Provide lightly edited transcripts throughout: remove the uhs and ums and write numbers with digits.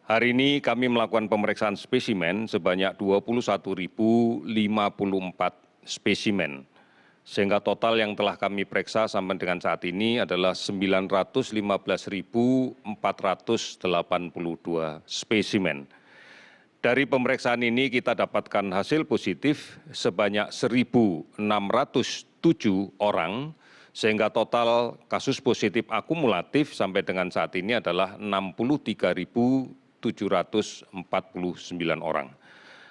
Hari ini kami melakukan pemeriksaan spesimen sebanyak 21.054 spesimen, sehingga total yang telah kami periksa sampai dengan saat ini adalah 915.482 spesimen. Dari pemeriksaan ini kita dapatkan hasil positif sebanyak 1.607 orang, sehingga total kasus positif akumulatif sampai dengan saat ini adalah 63.749 orang.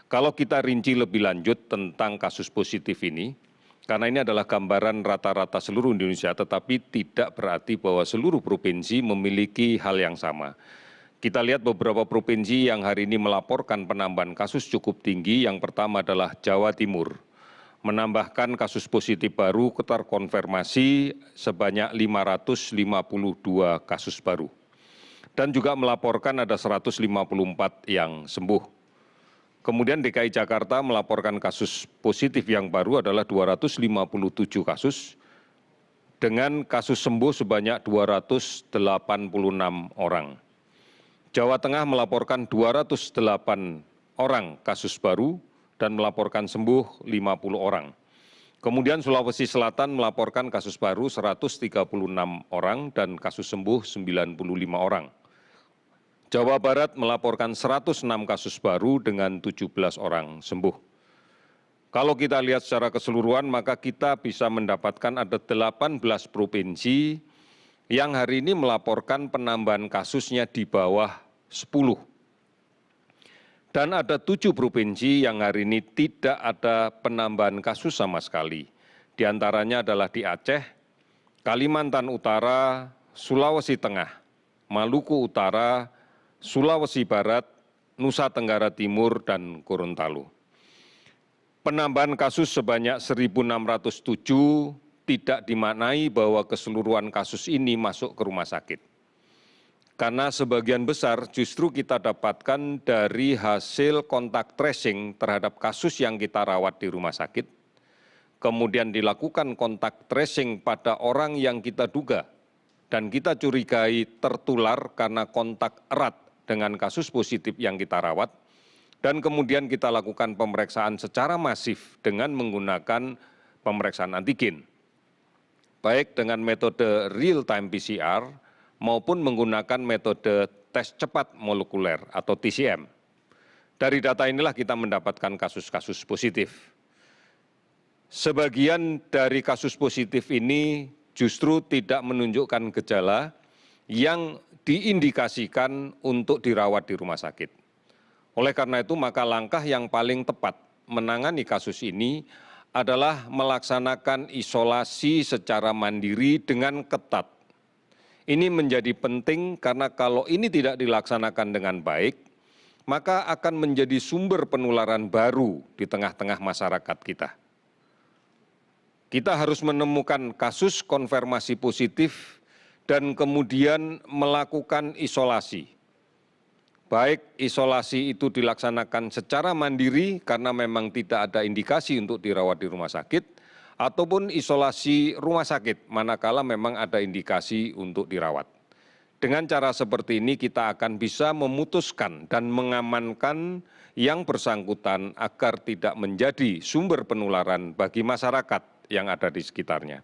Kalau kita rinci lebih lanjut tentang kasus positif ini, karena ini adalah gambaran rata-rata seluruh Indonesia, tetapi tidak berarti bahwa seluruh provinsi memiliki hal yang sama. Kita lihat beberapa provinsi yang hari ini melaporkan penambahan kasus cukup tinggi. Yang pertama adalah Jawa Timur, menambahkan kasus positif baru terkonfirmasi sebanyak 552 kasus baru. Dan juga melaporkan ada 154 yang sembuh. Kemudian DKI Jakarta melaporkan kasus positif yang baru adalah 257 kasus, dengan kasus sembuh sebanyak 286 orang. Jawa Tengah melaporkan 208 orang kasus baru dan melaporkan sembuh 50 orang. Kemudian Sulawesi Selatan melaporkan kasus baru 136 orang dan kasus sembuh 95 orang. Jawa Barat melaporkan 106 kasus baru dengan 17 orang sembuh. Kalau kita lihat secara keseluruhan, maka kita bisa mendapatkan ada 18 provinsi yang hari ini melaporkan penambahan kasusnya di bawah 10. Dan ada 7 provinsi yang hari ini tidak ada penambahan kasus sama sekali. Di antaranya adalah di Aceh, Kalimantan Utara, Sulawesi Tengah, Maluku Utara, Sulawesi Barat, Nusa Tenggara Timur, dan Gorontalo. Penambahan kasus sebanyak 1.607 tidak dimaknai bahwa keseluruhan kasus ini masuk ke rumah sakit. Karena sebagian besar justru kita dapatkan dari hasil kontak tracing terhadap kasus yang kita rawat di rumah sakit, kemudian dilakukan kontak tracing pada orang yang kita duga dan kita curigai tertular karena kontak erat dengan kasus positif yang kita rawat, dan kemudian kita lakukan pemeriksaan secara masif dengan menggunakan pemeriksaan antigen, baik dengan metode real-time PCR maupun menggunakan metode tes cepat molekuler atau TCM. Dari data inilah kita mendapatkan kasus-kasus positif. Sebagian dari kasus positif ini justru tidak menunjukkan gejala yang diindikasikan untuk dirawat di rumah sakit. Oleh karena itu, maka langkah yang paling tepat menangani kasus ini adalah melaksanakan isolasi secara mandiri dengan ketat. Ini menjadi penting karena kalau ini tidak dilaksanakan dengan baik, maka akan menjadi sumber penularan baru di tengah-tengah masyarakat kita. Kita harus menemukan kasus konfirmasi positif dan kemudian melakukan isolasi. Baik isolasi itu dilaksanakan secara mandiri karena memang tidak ada indikasi untuk dirawat di rumah sakit, ataupun isolasi rumah sakit manakala memang ada indikasi untuk dirawat. Dengan cara seperti ini kita akan bisa memutuskan dan mengamankan yang bersangkutan agar tidak menjadi sumber penularan bagi masyarakat yang ada di sekitarnya.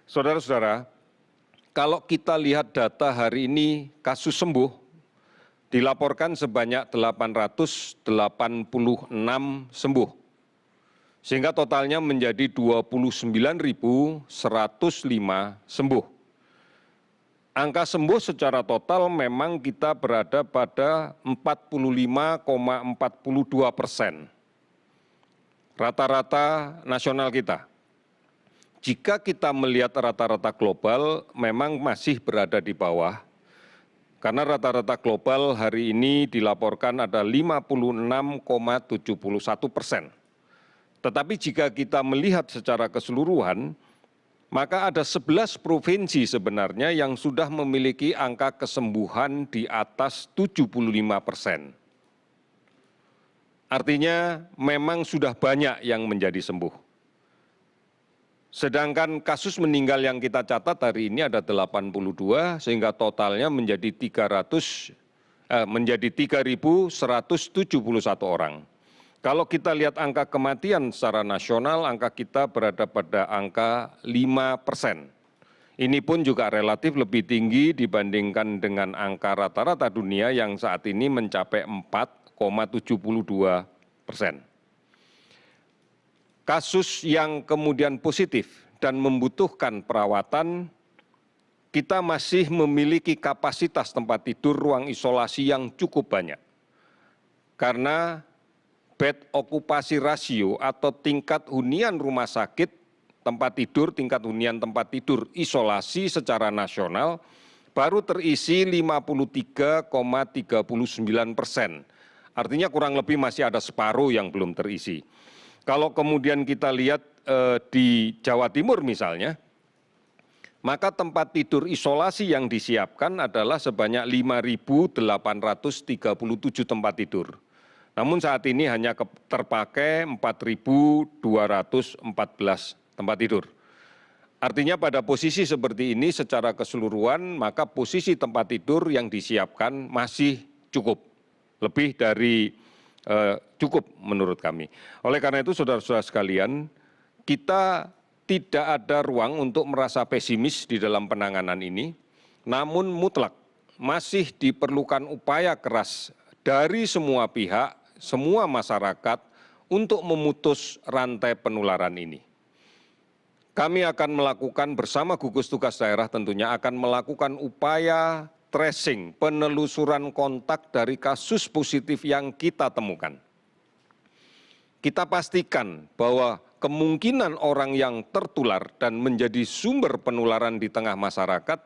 Saudara-saudara, kalau kita lihat data hari ini kasus sembuh dilaporkan sebanyak 886 sembuh, sehingga totalnya menjadi 29.105 sembuh. Angka sembuh secara total memang kita berada pada 45,42%. Rata-rata nasional kita. Jika kita melihat rata-rata global memang masih berada di bawah, karena rata-rata global hari ini dilaporkan ada 56,71%. Tetapi jika kita melihat secara keseluruhan, maka ada 11 provinsi sebenarnya yang sudah memiliki angka kesembuhan di atas 75%. Artinya memang sudah banyak yang menjadi sembuh. Sedangkan kasus meninggal yang kita catat hari ini ada 82, sehingga totalnya menjadi 305 menjadi 3.171 orang. Kalau kita lihat angka kematian secara nasional, angka kita berada pada angka 5%. Ini pun juga relatif lebih tinggi dibandingkan dengan angka rata-rata dunia yang saat ini mencapai 4,72%. Kasus yang kemudian positif dan membutuhkan perawatan, kita masih memiliki kapasitas tempat tidur ruang isolasi yang cukup banyak. Karena bed okupasi rasio atau tingkat hunian rumah sakit tingkat hunian tempat tidur isolasi secara nasional baru terisi 53,39%. Artinya kurang lebih masih ada separuh yang belum terisi. Kalau kemudian kita lihat di Jawa Timur misalnya, maka tempat tidur isolasi yang disiapkan adalah sebanyak 5.837 tempat tidur. Namun saat ini hanya terpakai 4.214 tempat tidur. Artinya pada posisi seperti ini secara keseluruhan, maka posisi tempat tidur yang disiapkan masih cukup, lebih dari cukup menurut kami. Oleh karena itu saudara-saudara sekalian, kita tidak ada ruang untuk merasa pesimis di dalam penanganan ini, namun mutlak masih diperlukan upaya keras dari semua pihak, semua masyarakat untuk memutus rantai penularan ini. Kami akan melakukan bersama gugus tugas daerah tentunya akan melakukan upaya tracing, penelusuran kontak dari kasus positif yang kita temukan. Kita pastikan bahwa kemungkinan orang yang tertular dan menjadi sumber penularan di tengah masyarakat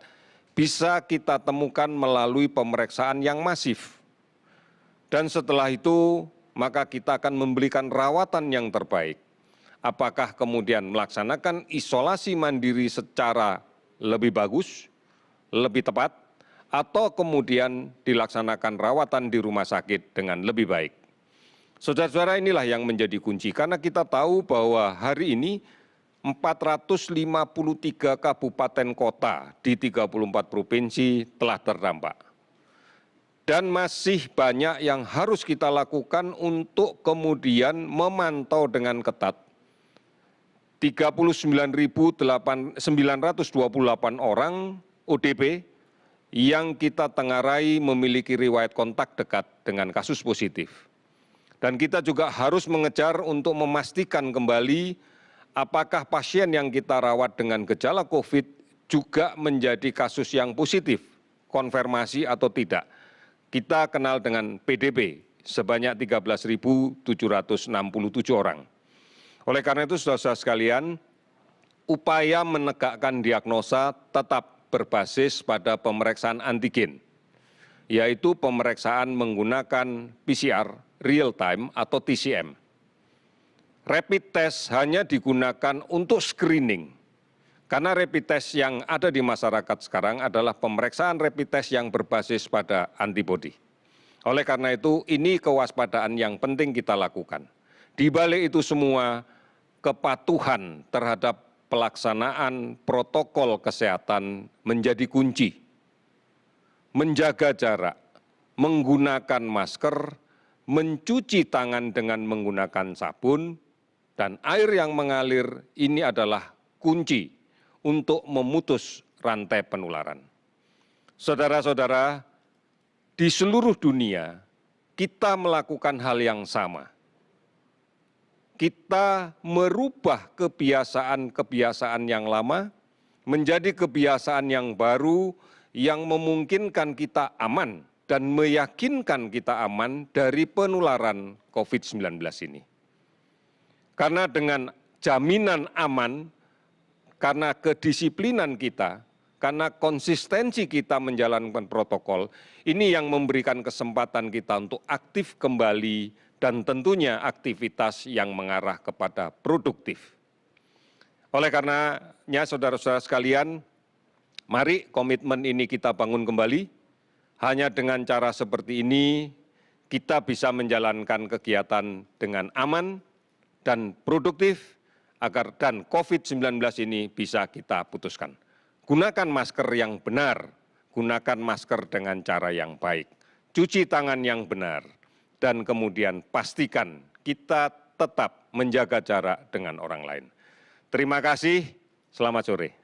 bisa kita temukan melalui pemeriksaan yang masif. Dan setelah itu, maka kita akan memberikan rawatan yang terbaik. Apakah kemudian melaksanakan isolasi mandiri secara lebih bagus, lebih tepat, atau kemudian dilaksanakan rawatan di rumah sakit dengan lebih baik. Saudara-saudara, inilah yang menjadi kunci, karena kita tahu bahwa hari ini 453 kabupaten kota di 34 provinsi telah terdampak. Dan masih banyak yang harus kita lakukan untuk kemudian memantau dengan ketat 39.928 orang ODP yang kita tengarai memiliki riwayat kontak dekat dengan kasus positif. Dan kita juga harus mengejar untuk memastikan kembali apakah pasien yang kita rawat dengan gejala COVID juga menjadi kasus yang positif, konfirmasi atau tidak. Kita kenal dengan PDP sebanyak 13.767 orang. Oleh karena itu, saudara-saudara sekalian, upaya menegakkan diagnosa tetap berbasis pada pemeriksaan antigen, yaitu pemeriksaan menggunakan PCR real time atau TCM. Rapid test hanya digunakan untuk screening, karena rapid test yang ada di masyarakat sekarang adalah pemeriksaan rapid test yang berbasis pada antibodi. Oleh karena itu, ini kewaspadaan yang penting kita lakukan. Di balik itu semua, kepatuhan terhadap pelaksanaan protokol kesehatan menjadi kunci. Menjaga jarak, menggunakan masker, mencuci tangan dengan menggunakan sabun, dan air yang mengalir ini adalah kunci untuk memutus rantai penularan. Saudara-saudara, di seluruh dunia kita melakukan hal yang sama. Kita merubah kebiasaan-kebiasaan yang lama menjadi kebiasaan yang baru yang memungkinkan kita aman dan meyakinkan kita aman dari penularan COVID-19 ini. Karena dengan jaminan aman, karena kedisiplinan kita, karena konsistensi kita menjalankan protokol, ini yang memberikan kesempatan kita untuk aktif kembali dan tentunya aktivitas yang mengarah kepada produktif. Oleh karenanya, saudara-saudara sekalian, mari komitmen ini kita bangun kembali. Hanya dengan cara seperti ini, kita bisa menjalankan kegiatan dengan aman dan produktif, agar dan COVID-19 ini bisa kita putuskan. Gunakan masker yang benar, gunakan masker dengan cara yang baik. cuci tangan yang benar, dan kemudian pastikan kita tetap menjaga jarak dengan orang lain. Terima kasih, selamat sore.